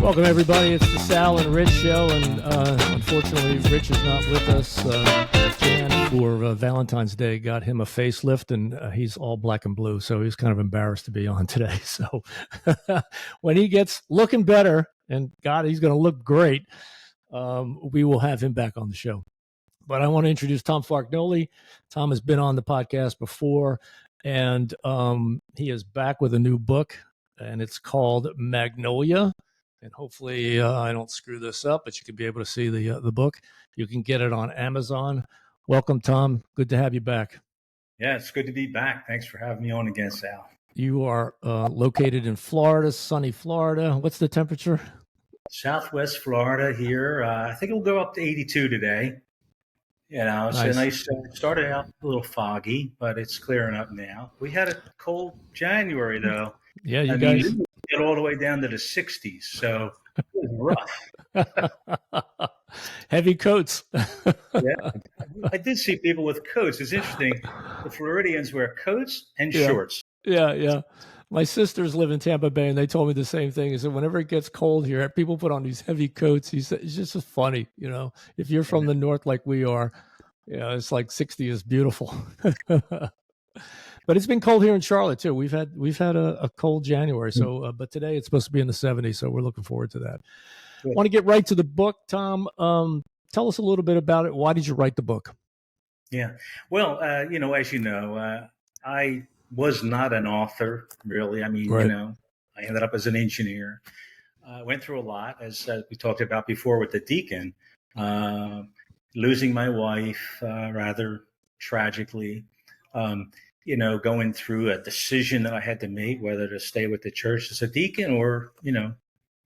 Welcome, everybody. It's the Sal and Rich show, and unfortunately, Rich is not with us. Jan, for Valentine's Day, got him a facelift, and he's all black and blue, so he's kind of embarrassed to be on today. So when he gets looking better, and God, he's going to look great, we will have him back on the show. But I want to introduce Tom Fargnoli. Tom has been on the podcast before, and he is back with a new book, and it's called Magnolia. And hopefully I don't screw this up, but you can be able to see the book. You can get it on Amazon. Welcome, Tom. Good to have you back. Yeah, it's good to be back. Thanks for having me on again, Sal. You are located in Florida, sunny Florida. What's the temperature? Southwest Florida here. I think it'll go up to 82 today. You know, it's Nice. a nice, started out a little foggy, but it's clearing up now. We had a cold January, though. Yeah, you guys get all the way down to the 60s, so it was rough. Heavy coats. Yeah, I did see people with coats. It's interesting. The Floridians wear coats and shorts. Yeah. My sisters live in Tampa Bay, and they told me the same thing. Is that whenever it gets cold here, people put on these heavy coats. He said it's just funny, you know. If you're from the north like we are, it's like 60 is beautiful. But it's been cold here in Charlotte too. We've had a cold January. So, but today it's supposed to be in the 70s. So we're looking forward to that. I want to get right to the book, Tom. Tell us a little bit about it. Why did you write the book? Yeah. Well, as you know, I was not an author, really. I mean, Right. I ended up as an engineer. Went through a lot, as we talked about before with the deacon, losing my wife rather tragically, going through a decision that I had to make, whether to stay with the church as a deacon or,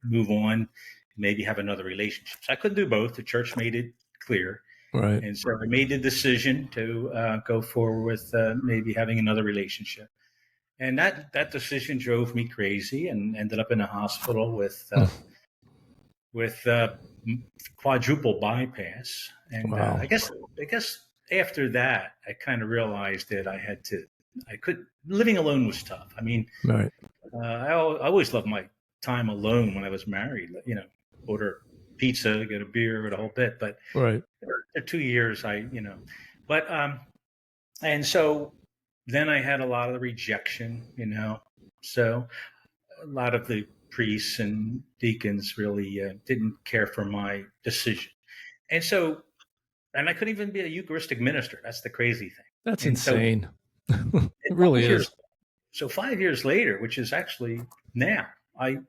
move on, maybe have another relationship. So I couldn't do both. The church made it clear. Right. And so I made the decision to go forward with maybe having another relationship. And that decision drove me crazy, and ended up in a hospital with quadruple bypass. And Wow. I guess after that, I kind of realized that living alone was tough. I mean, Right. I always loved my time alone when I was married, order pizza, get a beer, the whole bit. But Right. for 2 years, and so then I had a lot of rejection, so a lot of the priests and deacons really didn't care for my decision. And I couldn't even be a Eucharistic minister. That's the crazy thing. That's insane. It really is. So 5 years later, which is actually now, I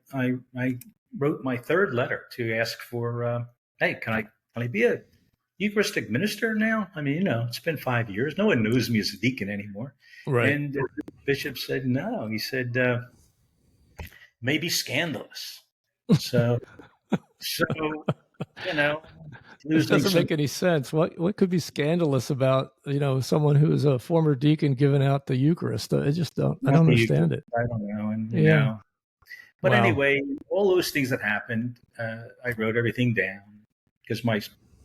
wrote my third letter to ask for, hey, can I be a Eucharistic minister now? I mean, it's been 5 years. No one knows me as a deacon anymore. Right. And the bishop said no. He said, maybe scandalous. So This doesn't make any sense. What could be scandalous about someone who is a former deacon giving out the Eucharist? I just don't. I don't understand it. I don't know. And but Wow. Anyway, all those things that happened, I wrote everything down because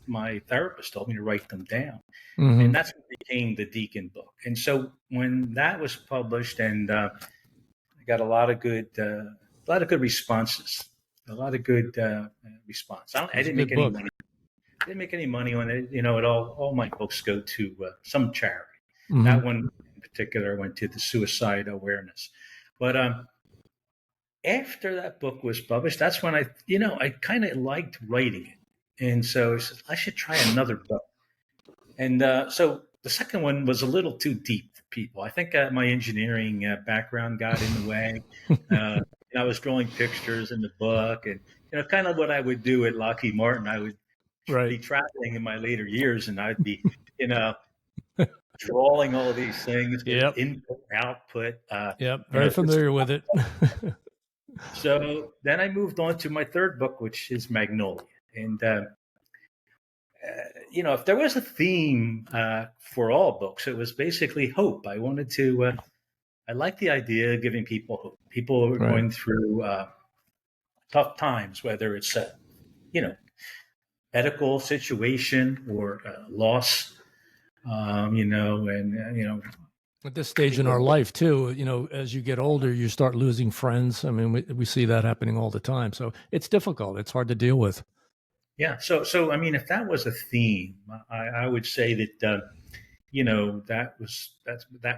my therapist told me to write them down, and that's what became the Deacon book. And so when that was published, and I got a lot of good responses. A lot of good response. I didn't make any money. I didn't make any money on it. All my books go to some charity. Mm-hmm. That one in particular went to the suicide awareness. But after that book was published, that's when I kind of liked writing it. And so I said, I should try another book. And so the second one was a little too deep for people. I think my engineering background got in the way. I was drawing pictures in the book, and kind of what I would do at Lockheed Martin. I would be traveling in my later years, and I'd be, drawing all these things, input, output. Very familiar with it. So then I moved on to my third book, which is Magnolia, and if there was a theme for all books, it was basically hope. I wanted to. I like the idea of giving people hope. People who are going through tough times, whether it's medical situation or loss, At this stage in our life, too, as you get older, you start losing friends. I mean, we see that happening all the time. So it's difficult. It's hard to deal with. Yeah. So I mean, if that was a theme, I would say that that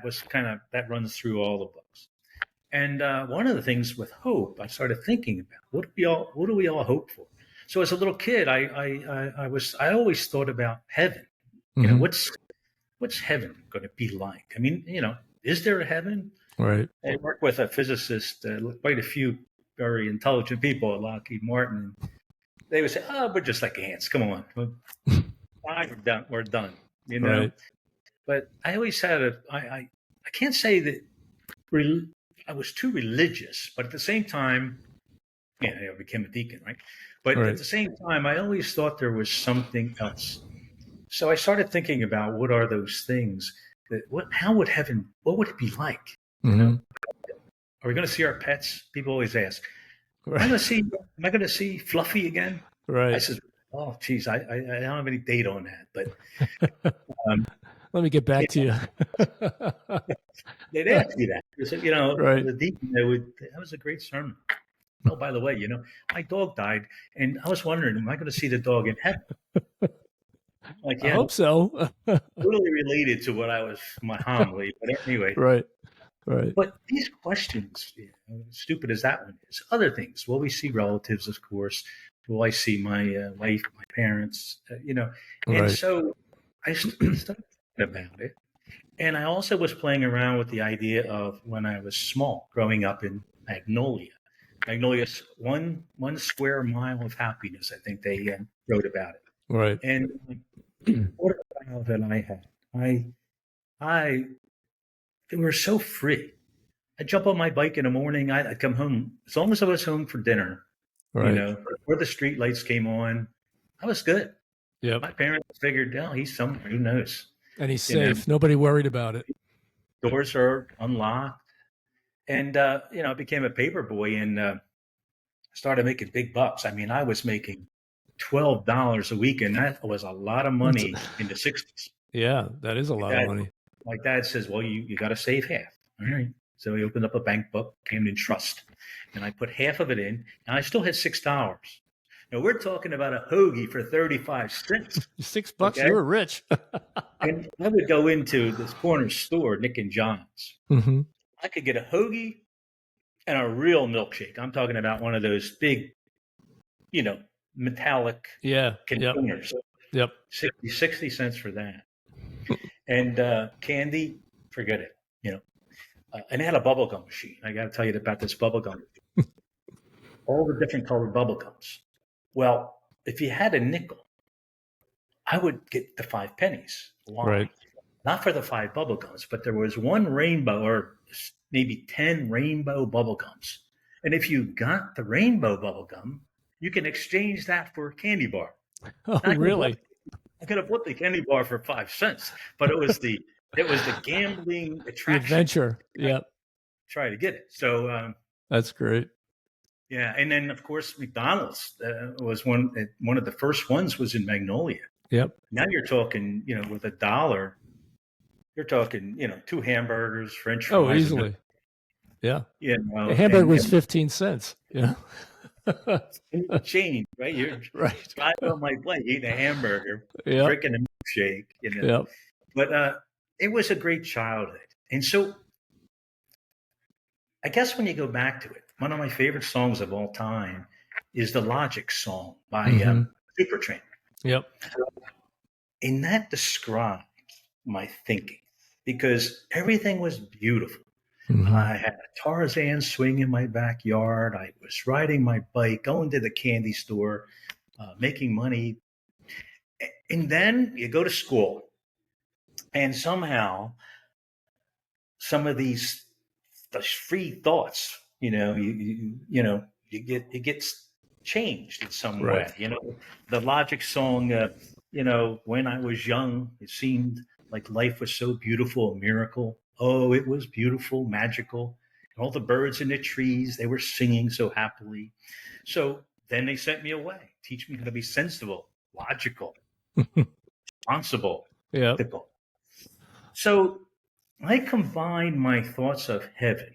was kind of that runs through all the books. And one of the things with hope, I started thinking about what do we all hope for? So as a little kid, I always thought about heaven. Mm-hmm. What's heaven going to be like? I mean, is there a heaven? Right. I work with a physicist, quite a few very intelligent people at Lockheed Martin. They would say, "Oh, we're just like ants. Come on, we're done. We're done." Right. But I always had I can't say that I was too religious, but at the same time, I became a deacon, right? But Right. at the same time, I always thought there was something else. So I started thinking about what are those things how would heaven, what would it be like? Mm-hmm. Are we going to see our pets? People always ask, Right. am I going to see Fluffy again? Right. I said, oh, geez, I don't have any data on that, but let me get back to you. They'd ask me that. They said, right. the deacon, that was a great sermon. Oh, by the way, my dog died, and I was wondering, am I going to see the dog in heaven? Like, I hope so. Totally related to what my homily, but anyway. Right. But these questions, stupid as that one is, other things. Will we see relatives, of course? Will I see my wife, my parents? And right. So I started thinking about it. And I also was playing around with the idea of when I was small, growing up in Magnolia. Magnolia's one square mile of happiness. I think they wrote about it. Right. And what a childhood I had. They were so free. I'd jump on my bike in the morning. I'd come home as long as I was home for dinner. Right. Before the street lights came on, I was good. Yep. My parents figured, he's somewhere. Who knows? And he's safe. Nobody worried about it. Doors are unlocked. And, I became a paper boy and started making big bucks. I mean, I was making $12 a week, and that was a lot of money in the 60s. Yeah, that is a lot of money. My dad says, well, you got to save half. All right. So he opened up a bank book, came in trust, and I put half of it in, and I still had $6. Now we're talking about a hoagie for 35 cents. $6, okay? You were rich. And I would go into this corner store, Nick and John's. Mm-hmm. I could get a hoagie and a real milkshake. I'm talking about one of those big, metallic containers. Yep. 60 cents for that. And candy, forget it. And it had a bubblegum machine. I got to tell you about this bubblegum. All the different colored bubblegums. Well, if you had a nickel, I would get the 5 pennies. Why? Right. Not for the 5 bubblegums, but there was one rainbow or maybe 10 rainbow bubblegums. And if you got the rainbow bubblegum, you can exchange that for a candy bar. Oh, really? I could have bought the candy bar for 5 cents, but it was the gambling attraction. The adventure. Yep. Try to get it. So that's great. Yeah, and then of course McDonald's was one of the first ones was in Magnolia. Yep. Now you're talking, with $1, you're talking, 2 hamburgers, French fries. Oh, easily. Yeah. A hamburger was 15 cents. Yeah. Change, right? You're right. driving on my plate, eating a hamburger, drinking a milkshake. Yep. But it was a great childhood, and so I guess when you go back to it, one of my favorite songs of all time is the Logic song by Supertramp. Yep. And that describes my thinking because everything was beautiful. Mm-hmm. I had a Tarzan swing in my backyard. I was riding my bike, going to the candy store, making money. And then you go to school, and somehow some of these free thoughts, it gets changed in some way. The Logic song, when I was young, it seemed like life was so beautiful, a miracle. Oh, it was beautiful, magical. And all the birds in the trees, they were singing so happily. So then they sent me away, teach me how to be sensible, logical, responsible, ethical. So I combine my thoughts of heaven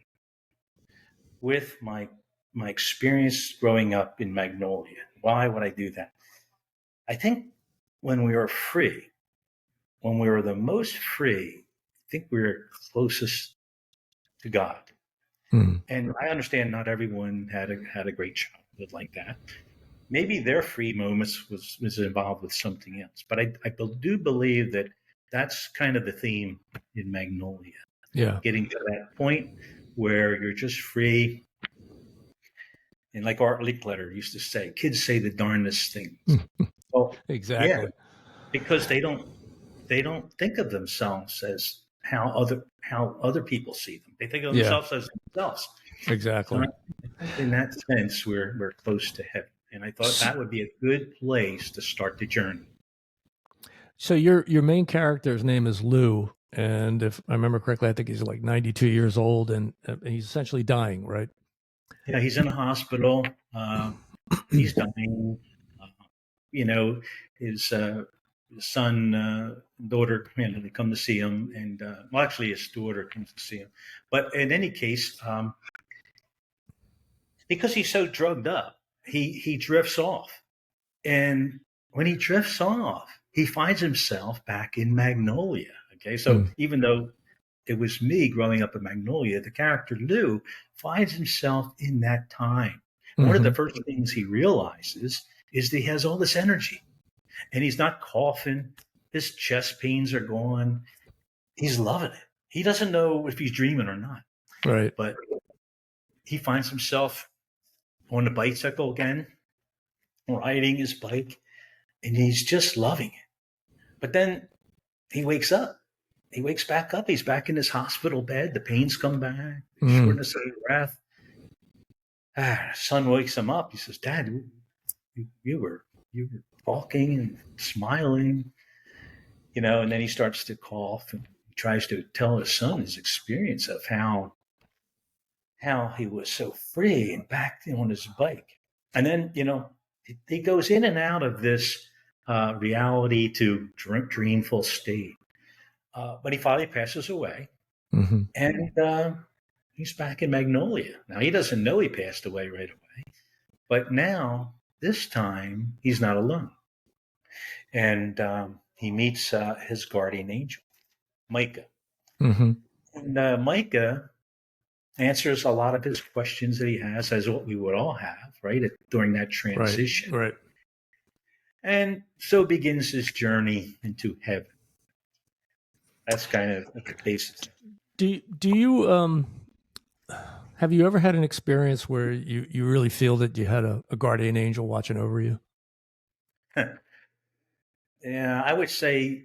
with my experience growing up in Magnolia. Why would I do that? I think when we were free, when we were the most free, I think we were closest to God. Hmm. And I understand not everyone had a great childhood like that. Maybe their free moments was involved with something else. But I do believe that that's kind of the theme in Magnolia, Yeah. getting to that point where you're just free. And like Art Linkletter used to say, kids say the darndest things. Well, yeah, Exactly. because they don't think of themselves as how other people see them. They think of Yeah. themselves as themselves. So Exactly. I think in that sense, we're close to heaven, and I thought that would be a good place to start the journey. So your main character's name is Lou, and if I remember correctly, I think he's like 92 years old, and he's essentially dying, right? Yeah, he's in a hospital. He's dying. Uh, you know, his son, daughter, they come to see him, and well, actually, his daughter comes to see him. But in any case, because he's so drugged up, he drifts off, and when he drifts off, he finds himself back in Magnolia. Okay, so Hmm. even though it was me growing up in Magnolia, the character Lou finds himself in that time. And one of the Mm-hmm. first things he realizes is that he has all this energy and he's not coughing. His chest pains are gone. He's loving it. He doesn't know if he's dreaming or not, Right. but he finds himself on the bicycle again, riding his bike, and he's just loving it. But then he wakes up. He wakes back up. He's back in his hospital bed. The pains come back, Mm. shortness of breath. Son wakes him up. He says, "Dad, you were talking and smiling, And then he starts to cough and he tries to tell his son his experience of how he was so free and back on his bike. And then he goes in and out of this reality to dreamful state. But he finally passes away, Mm-hmm. and he's back in Magnolia. Now he doesn't know he passed away right away, but now this time he's not alone, and he meets his guardian angel, Micah. Mm-hmm. And Micah answers a lot of his questions that he has, as what we would all have, right, during that Right. transition. Right. And so begins his journey into heaven. That's kind of the basis. Do you have you ever had an experience where you really feel that you had a guardian angel watching over you? Yeah, I would say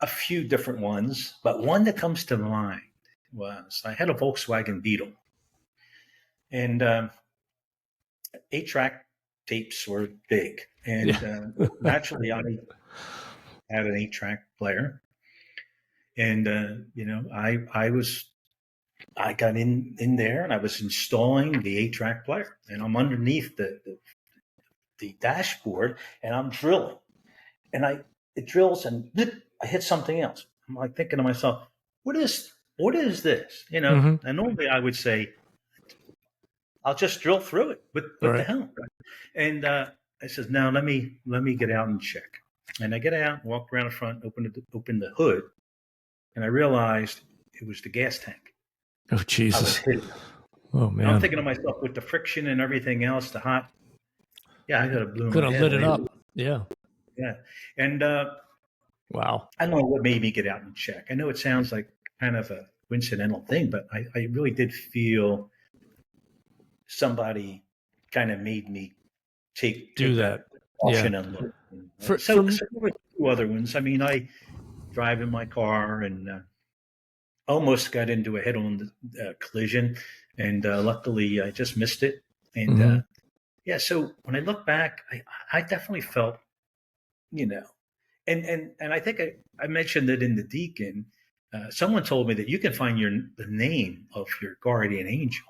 a few different ones, but one that comes to mind was I had a Volkswagen Beetle, and 8-track tapes were big, Yeah. and naturally I had an 8-track player, and I got in there and I was installing the 8-track player, and I'm underneath the dashboard, and I'm drilling, and it drills and I hit something else. I'm like thinking to myself, what is this? Mm-hmm. And normally I would say, I'll just drill through it. What the Right. hell? And I says, no, let me get out and check. And I get out, walk around the front, open the hood, and I realized it was the gas tank. Oh I was Jesus. hitting. Oh And I'm man. thinking to myself, with the friction and everything else, the hot, yeah, I could have blew Could my have head lit it right. up. Yeah. Yeah. And Wow. I don't know what made me get out and check. I know it sounds like kind of a coincidental thing, but I really did feel somebody kind of made me Do take that that. Yeah. caution and look. For So, from so there were two other ones. I mean, I drive in my car and almost got into a head-on collision, and luckily I just missed it. And mm-hmm. yeah, so when I look back, I definitely felt, you know, and I think I mentioned it in the Deacon. Someone told me that you can find the name of your guardian angel.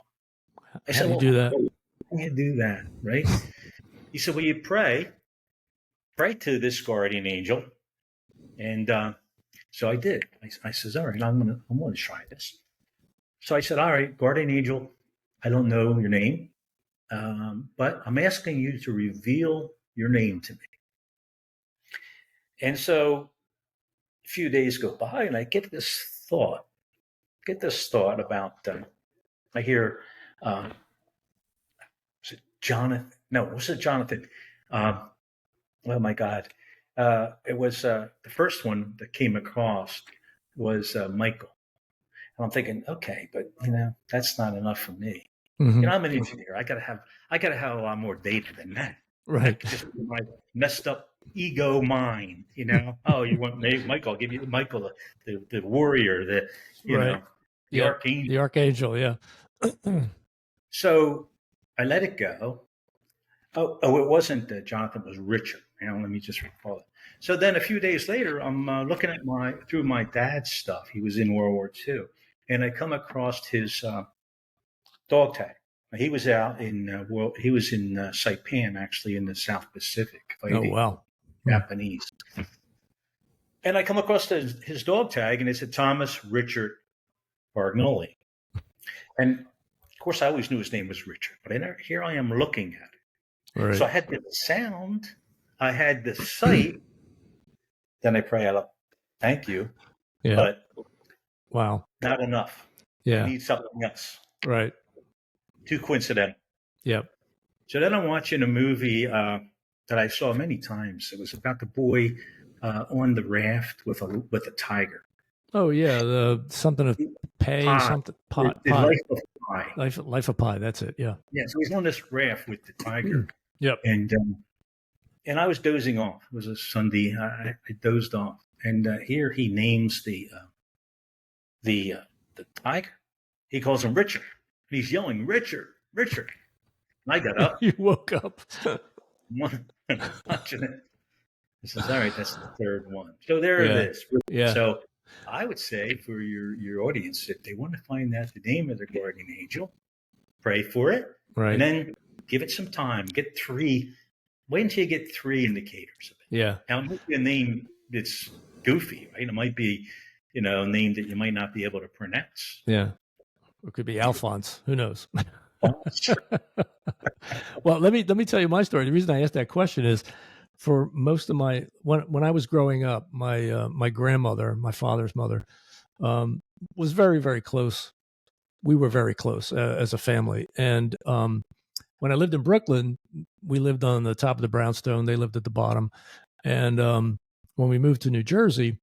I How said, do you well, do that? how can you do that, right? He said, well, you pray to this guardian angel, and So I did. I says, all right, I'm gonna try this. So I said, all right, guardian angel, I don't know your name, but I'm asking you to reveal your name to me. And so a few days go by, and I get this thought about. I hear, was it Jonathan? No, was it Jonathan? Um, oh my God! It was the first one that came across was Michael. And I'm thinking, okay, but that's not enough for me. Mm-hmm. I'm an engineer. I gotta have a lot more data than that. Right. Just my messed up ego mind. Oh, you want Michael? I'll give you Michael, the warrior, Right. the archangel. The archangel. Yeah. So I let it go. Oh, it wasn't Jonathan. It was Richard. Let me just recall it. So then a few days later, I'm looking at through my dad's stuff. He was in World War II, and I come across his dog tag. He was out in he was in Saipan, actually, in the South Pacific fighting Japanese. And I come across his dog tag, and it said Thomas Richard Fargnoli. And of course, I always knew his name was Richard, but here I am looking at it. Right. So I had the sound, I had the sight. Then I pray out, thank you. Yeah. But wow, not enough. Yeah. I need something else. Right. Too coincidental. Yep. So then I'm watching a movie that I saw many times. It was about the boy on the raft with a tiger. Oh yeah, something of pie, something pot. Life of Pi. Life of Pi. That's it. Yeah. Yeah. So he's on this raft with the tiger. Yep. And I was dozing off. It was a Sunday. I dozed off, and here he names the tiger. He calls him Richard. And he's yelling, Richard, Richard. And I got up. You woke up. Watching it. I says, all right, that's the third one. So there it is. Yeah. So I would say for your audience, if they want to find out the name of their guardian angel, pray for it. Right. And then give it some time. Get 3. Wait until you get 3 indicators of it. Yeah. Now, it might be a name that's goofy, right? It might be, a name that you might not be able to pronounce. Yeah. It could be Alphonse. Who knows? Well, let me tell you my story. The reason I asked that question is for most of when I was growing up, my grandmother, my father's mother, was very, very close. We were very close as a family. And when I lived in Brooklyn, we lived on the top of the brownstone. They lived at the bottom. And when we moved to New Jersey,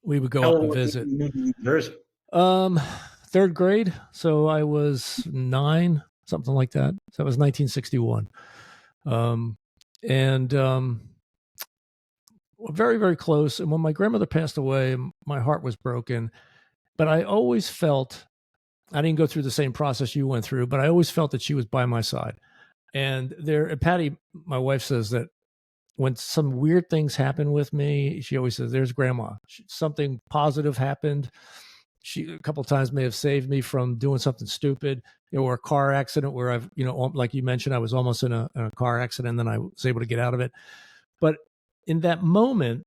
we would go up and visit. New Jersey? 3rd grade. So I was 9, something like that. So that was 1961. Very, very close. And when my grandmother passed away, my heart was broken. But I always felt, I didn't go through the same process you went through, but I always felt that she was by my side. And Patty, my wife, says that when some weird things happen with me, she always says, there's grandma. Something positive happened. She a couple of times may have saved me from doing something stupid, or a car accident where I've, like you mentioned, I was almost in a car accident, and then I was able to get out of it. But in that moment,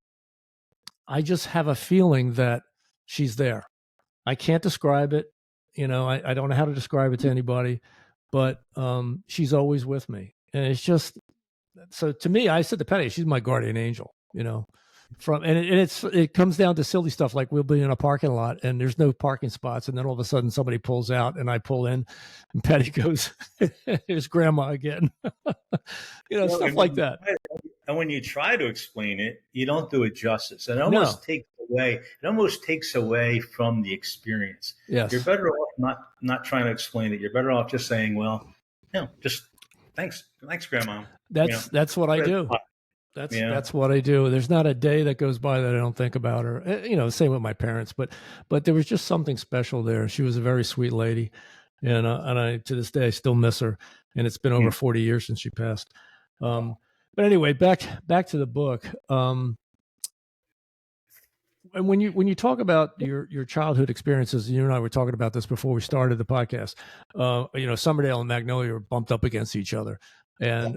I just have a feeling that she's there. I can't describe it. I don't know how to describe it to anybody, but she's always with me. And it's just, so to me, I said to Patty, she's my guardian angel, it comes down to silly stuff. Like we'll be in a parking lot and there's no parking spots. And then all of a sudden somebody pulls out and I pull in and Patty goes, here's grandma again, stuff like that. And when you try to explain it, you don't do it justice. It almost takes away from the experience. Yes. You're better off not trying to explain it. You're better off just saying, well, just thanks, grandma. That's what I do. That's what I do. There's not a day that goes by that I don't think about her. Same with my parents, but there was just something special there. She was a very sweet lady, and I to this day I still miss her. And it's been over 40 years since she passed. But anyway, back to the book. And when you talk about your childhood experiences, you and I were talking about this before we started the podcast. Summerdale and Magnolia were bumped up against each other, and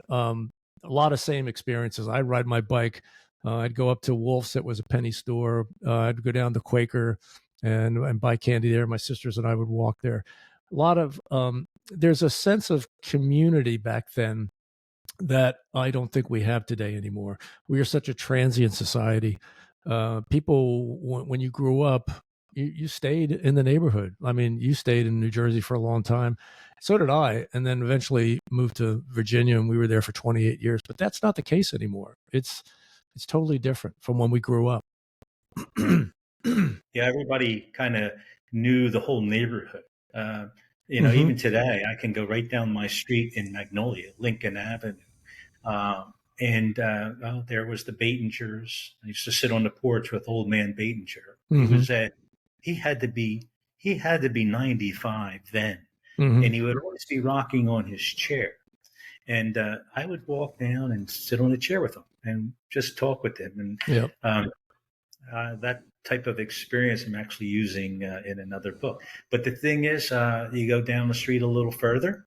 a lot of same experiences. I'd ride my bike I'd go up to Wolf's, that was a penny store. I'd go down to Quaker and buy candy there. My sisters and I would walk there. A lot of there's a sense of community back then that I don't think we have today anymore. We are such a transient society. People, when you grew up, you stayed in the neighborhood. I mean, you stayed in New Jersey for a long time. So did I, and then eventually moved to Virginia, and we were there for 28 years. But that's not the case anymore. It's totally different from when we grew up. Yeah, everybody kind of knew the whole neighborhood. Even today, I can go right down my street in Magnolia, Lincoln Avenue. There was the Batingers. I used to sit on the porch with old man Batinger. He had to be 95 then, and he would always be rocking on his chair. And I would walk down and sit on a chair with him and just talk with him. And that type of experience I'm actually using in another book. But the thing is, you go down the street a little further,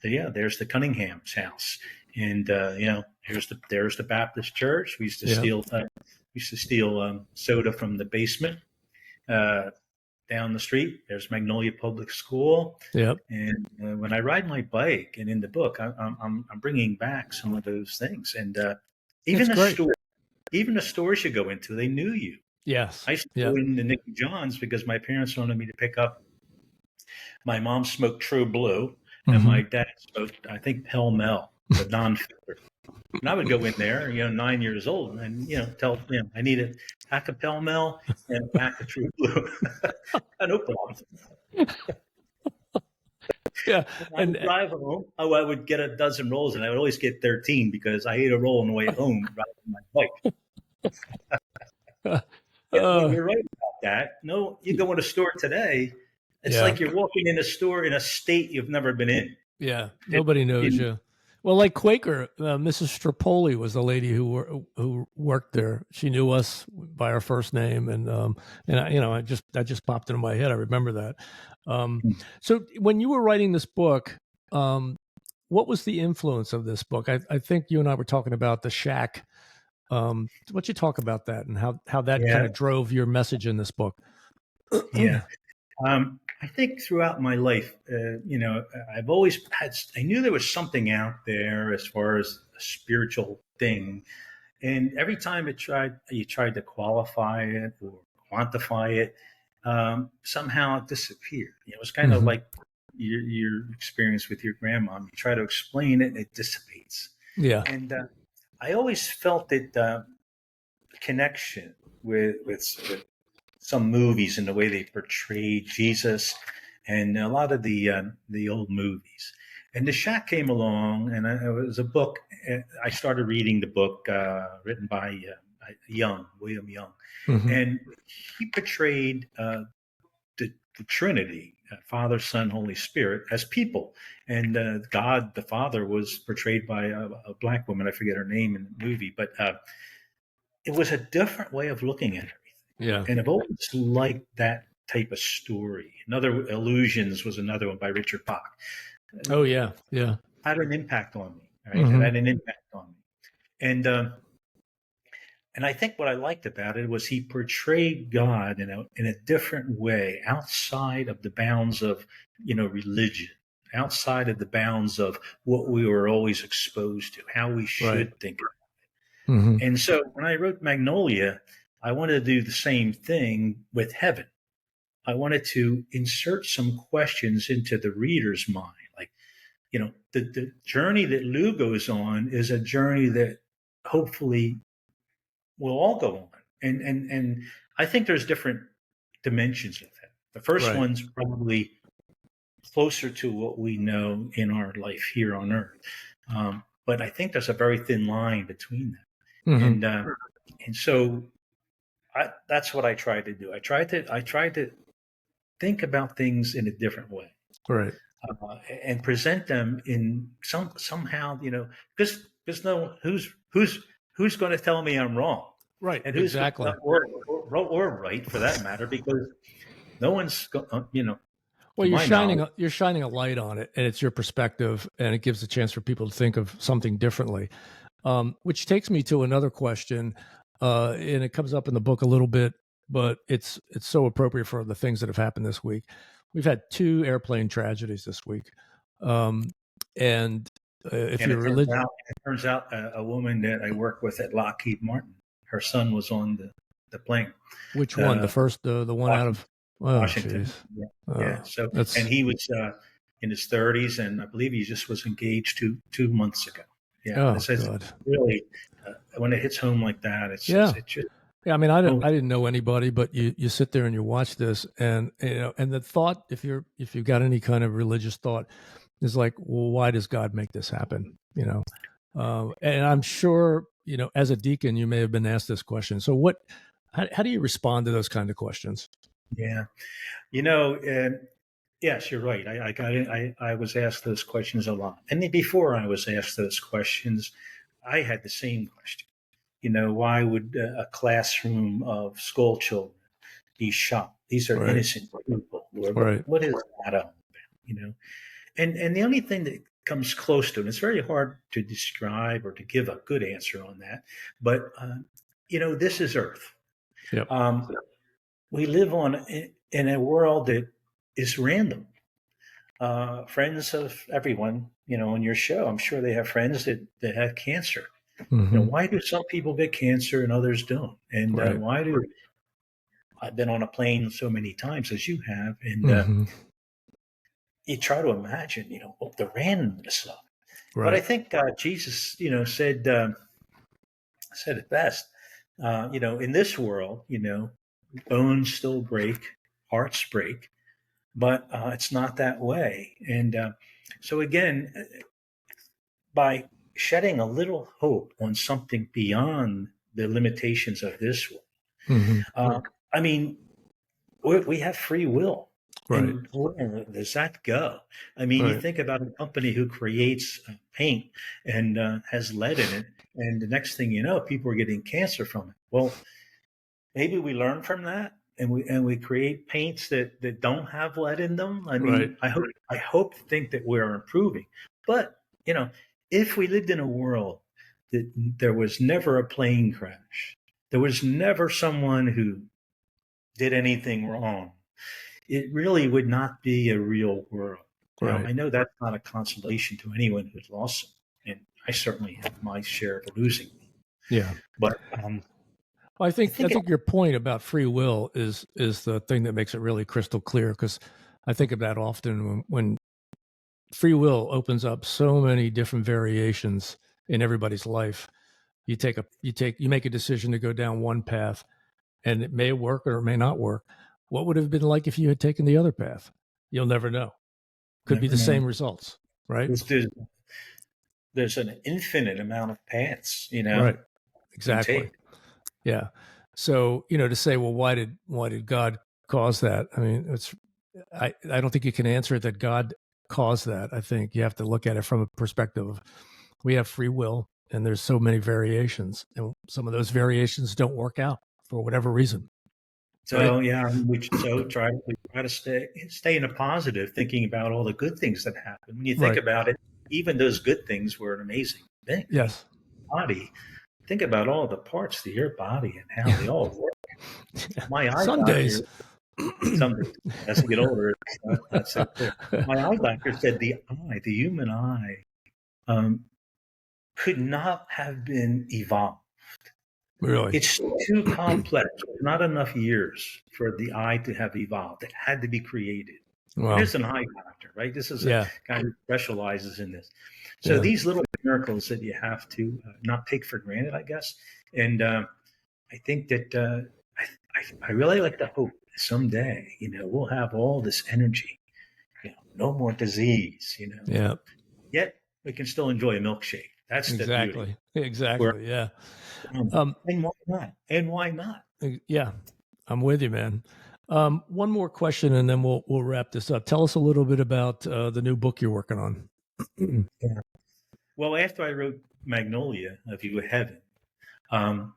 there's the Cunningham's house, and there's the Baptist church. We used to steal soda from the basement. Down the street, there's Magnolia Public School. Yep. And when I ride my bike, and in the book, I'm bringing back some of those things. And even the stores you go into, they knew you. Yes. I used to go into Nicky John's because my parents wanted me to pick up. My mom smoked True Blue, and my dad smoked, I think, Pell Mell, the non-filter. And I would go in there, 9 years old, and tell I need a pack of Pell Mell and a pack of True Blue. No problem. Yeah, and I would drive home. I would get a dozen rolls, and I would always get 13 because I ate a roll on the way home riding my bike. You're right about that. No, you go in a store today, it's like you're walking in a store in a state you've never been in. Yeah, nobody knows you. Well, like Quaker, Mrs. Strapoli was the lady who worked there. She knew us by our first name, and that just popped into my head. I remember that. So when you were writing this book, what was the influence of this book? I think you and I were talking about the shack. Why don't you talk about that and how that kind of drove your message in this book? Yeah. I think throughout my life, I've always I knew there was something out there as far as a spiritual thing. And every time you tried to qualify it or quantify it, somehow it disappeared. It was kind of like your experience with your grandma. You try to explain it, it dissipates. Yeah. And I always felt that connection with some movies and the way they portrayed Jesus, and a lot of the old movies. And The Shack came along, and it was a book. I started reading the book written by William Young, and he portrayed the Trinity, Father, Son, Holy Spirit, as people. And God, the Father, was portrayed by a black woman. I forget her name in the movie, but it was a different way of looking at everything. Yeah. And I've always liked that type of story. Another Illusions was another one by Richard Bach. Oh, yeah. Yeah. Had an impact on me. Right? It had an impact on me. And I think what I liked about it was he portrayed God in a different way, outside of the bounds of, religion, outside of the bounds of what we were always exposed to, how we should think about it. And so when I wrote Magnolia, I wanted to do the same thing with heaven. I wanted to insert some questions into the reader's mind. Like, the journey that Lou goes on is a journey that hopefully we'll all go on. And I think there's different dimensions of it. The first one's probably closer to what we know in our life here on Earth. But I think there's a very thin line between them. And so that's what I tried to do. I tried to think about things in a different way. Right. And present them in somehow, because there's no who's going to tell me I'm wrong, right? And who's exactly or right for that matter, because no one's Well, you're shining a light on it, and it's your perspective, and it gives a chance for people to think of something differently. Which takes me to another question, and it comes up in the book a little bit, but it's so appropriate for the things that have happened this week. We've had 2 airplane tragedies this week, and if And you're religious, it turns out a woman that I work with at Lockheed Martin, her son was on the plane. which one? The first, the one out of Washington. jeez, Yeah. So, that's and he was in his 30s, and I believe he just was engaged 2 months ago. Yeah. This is God. really when it hits home like that, it's Yeah. it just. Yeah, I mean, I didn't know anybody, but you sit there and you watch this, and and the thought, if you've got any kind of religious thought, is like, well, why does God make this happen? And I'm sure as a deacon, you may have been asked this question. So, how do you respond to those kind of questions? Yeah, yes, you're right. I got it. I was asked those questions a lot, and then before I was asked those questions, I had the same question. Why would a classroom of school children be shot? These are innocent people. Right. What is that all about? And the only thing that comes close to it, it's very hard to describe or to give a good answer on that. But this is Earth. Yep. We live in a world that is random. Friends of everyone, on your show, I'm sure they have friends that have cancer. Mm-hmm. Why do some people get cancer and others don't? And why do I've been on a plane so many times as you have, and you try to imagine, the randomness of it. Right. But I think Jesus, said it best. In this world, bones still break, hearts break, but it's not that way. And so again, by shedding a little hope on something beyond the limitations of this world. I mean, we have free will. Right. And where does that go? I mean, you think about a company who creates paint and has lead in it, and the next thing you know, people are getting cancer from it. Well, maybe we learn from that, and we create paints that don't have lead in them. I mean, I hope to think that we're improving, but if we lived in a world that there was never a plane crash, there was never someone who did anything wrong, it really would not be a real world. Right. Now, I know that's not a consolation to anyone who's lost them, and I certainly have my share of losing. Yeah, but I think your point about free will is the thing that makes it really crystal clear, because I think of that often when free will opens up so many different variations in everybody's life. You make a decision to go down one path, and it may work or it may not work. What would it have been like if you had taken the other path? You'll never know. Could be the same results, right? There's an infinite amount of paths, Right. Exactly. Yeah. So, to say, well, why did God cause that? I mean, I don't think you can answer it that God caused that. I think you have to look at it from a perspective of, we have free will, and there's so many variations, and some of those variations don't work out for whatever reason. So we try to stay in a positive, thinking about all the good things that happen. When you think about it, even those good things were an amazing thing. Yes. Body. Think about all the parts of your body and how they all work. My eye some days, as I get older, that's so clear. My eye doctor said the human eye, could not have been evolved. Really? It's too complex. Not enough years for the eye to have evolved. It had to be created. Wow. There's an eye doctor, right? This is a guy who specializes in this. So these little miracles that you have to not take for granted, I guess. And I think that I really like to hope that someday, we'll have all this energy, no more disease, Yeah. Yet we can still enjoy a milkshake. That's the beauty. Exactly. Yeah. And why not? And why not? Yeah, I'm with you, man. One more question, and then we'll wrap this up. Tell us a little bit about the new book you're working on. Well, after I wrote Magnolia, A View of Heaven, I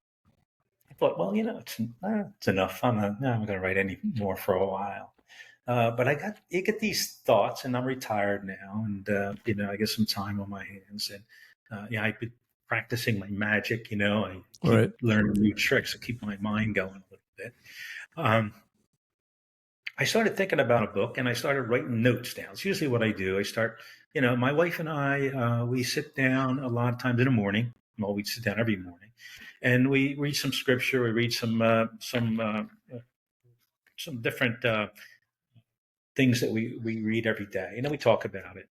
thought, well, it's enough. I'm not going to write any more for a while. But you get these thoughts, and I'm retired now, and I get some time on my hands, and I've been practicing my magic. I keep learning new tricks to keep my mind going a little bit. I started thinking about a book, and I started writing notes down. It's usually what I do. I start, my wife and I, we sit down a lot of times in the morning. Well, we sit down every morning, and we read some scripture. We read some different things that we read every day, and then we talk about it.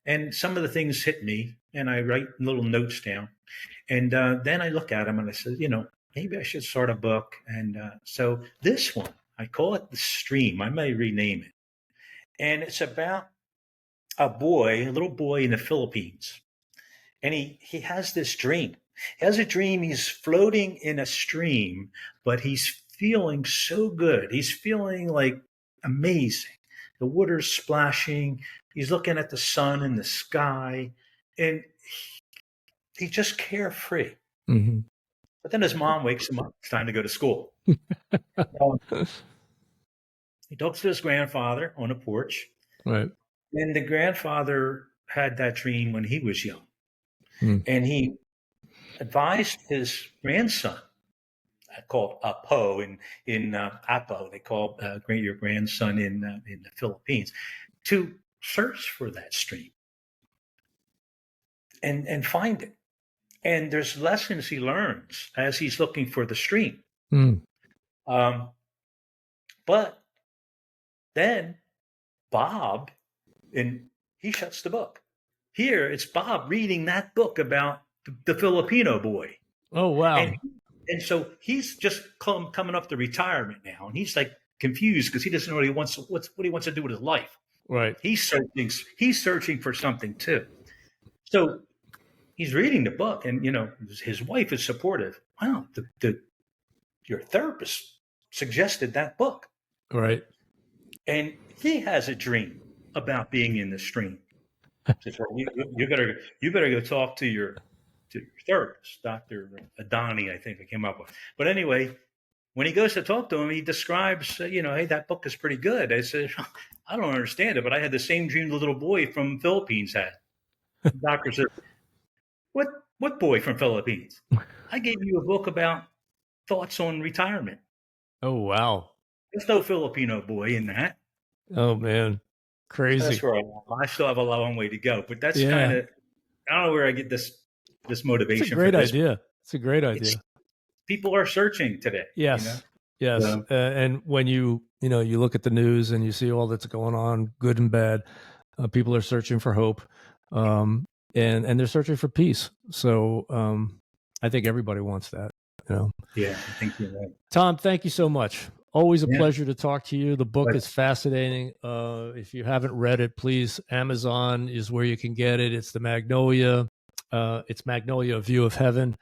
And some of the things hit me, and I write little notes down. And then I look at them and I said, maybe I should start a book. And so this one, I call it The Stream. I may rename it. And it's about a little boy in the Philippines. And he has this dream. He has a dream. He's floating in a stream, but he's feeling so good. He's feeling like amazing. The water's splashing. He's looking at the sun and the sky, and he's just carefree. Mm-hmm. But then his mom wakes him up. It's time to go to school. He talks to his grandfather on a porch. Right. And the grandfather had that dream when he was young. And he advised his grandson, called Apo in Apo, they call your grandson in the Philippines, to search for that stream and find it. And there's lessons he learns as he's looking for the stream. But then Bob, and he shuts the book. Here, it's Bob reading that book about the Filipino boy. Oh, wow. And so he's just coming up to retirement now, and he's like confused because he doesn't know what he wants to do with his life. Right. He's searching for something too. So he's reading the book, and his wife is supportive. Wow, your therapist suggested that book. Right. And he has a dream about being in the stream. Says, well, you better go talk to your therapist, Dr. Adani, I think I came up with. But anyway, when he goes to talk to him, he describes, hey, that book is pretty good. I said, I don't understand it, but I had the same dream the little boy from Philippines had. The doctor said, what boy from Philippines? I gave you a book about thoughts on retirement. Oh, wow. There's no Filipino boy in that. Oh, man. Crazy. That's where I still have a long way to go, but that's kind of, I don't know where I get this motivation. It's a great idea. It's a great idea. People are searching today. Yes. Yes. And when you look at the news and you see all that's going on, good and bad, people are searching for hope. And they're searching for peace. So I think everybody wants that. Yeah, I think you're right. Tom, thank you so much. Always a pleasure to talk to you. The book is fascinating. If you haven't read it, please, Amazon is where you can get it. It's the Magnolia. It's Magnolia, A View of Heaven.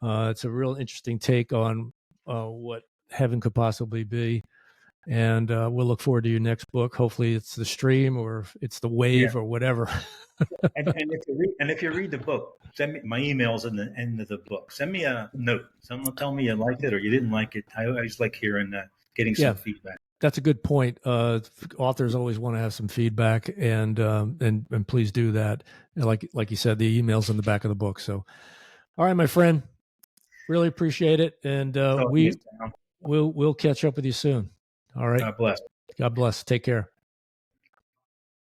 It's a real interesting take on what heaven could possibly be. And we'll look forward to your next book. Hopefully it's The Stream or it's The Wave or whatever. and if you read the book, send me my emails in the end of the book. Send me a note. Someone tell me you liked it or you didn't like it. I always like hearing getting some feedback. That's a good point. Authors always want to have some feedback, and please do that. And like you said, the email's in the back of the book. So, all right, my friend, really appreciate it, and we'll catch up with you soon. All right. God bless. God bless. Take care.